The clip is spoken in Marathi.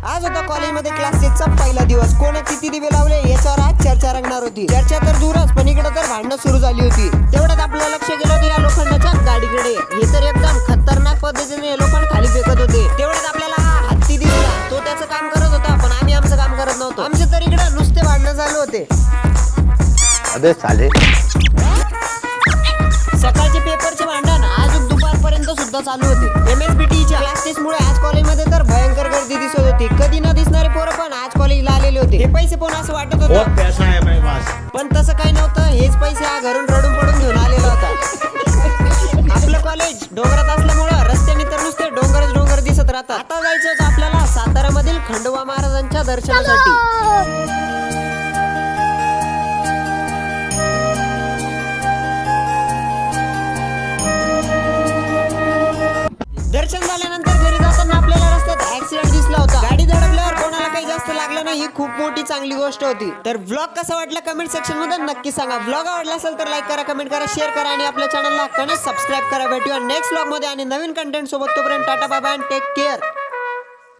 आज होता कॉलेजमध्ये क्लासेसचा पहिला दिवस. कोण किती दिवे लावले याच्यावर आज चर्चा रंगणार होती. चर्चा तर दूरच, पण इकडे तर भांडणं सुरू झाली होती. तेवढ्यात आपलं लक्ष गेलं होतं या लोखंडाच्या गाडीकडे. हे तर एकदम खतरनाक पद्धतीने लोखंड खाली फेकत होते. तेवढ्यात आपल्याला हा हत्ती दिसला. तो त्याचं काम करत होता, पण आम्ही आमचं काम करत नव्हतो. आमचे तर इकडे नुसते भांडणं चालू होते. अबे साले, सकाळचे पेपरचे भांडण आज दुपारपर्यंत सुद्धा चालू होते. MSBTच्या क्लास टेस्टमुळे आज कॉलेजमध्ये तर भयंकर गर्दी दिसत होती. कधी न दिसणारे पोरं पण आज कॉलेजला आलेले होते. हे पैसे पण असं वाटत होतं, पैसा है मेरे पास. पण तसं काही नव्हतं. हेच पैसे हा घरून रडून पडून घेऊन आलेला होता. आपलं कॉलेज डोंगरात असल्यामुळं रस्त्याने तर नुसते डोंगर दिसत राहतात. आता जायचं होतं आपल्याला सातारामधील खंडोबा महाराजांच्या दर्शनासाठी. दर्शन झाल्यानंतर घरी जाताना आपल्याला रस्त्यात ऍक्सिडेंट दिसला होता. गाडी धडकल्यावर कोणाला काही जास्त लागलं नाही, ही खूप मोठी चांगली गोष्ट होती. तर व्लॉग कसा वाटला कमेंट सेक्शन मध्ये नक्की सांगा. व्लॉग आवडला असेल तर लाईक करा, कमेंट करा, शेअर करा आणि आपल्या चॅनलला हक्काने सबस्क्राईब करा. भेटूया नेक्स्ट व्लॉग मध्ये आणि नवीन कंटेंट सोबत. तोपर्यंत टाटा बाय बाय आणि टेक केअर.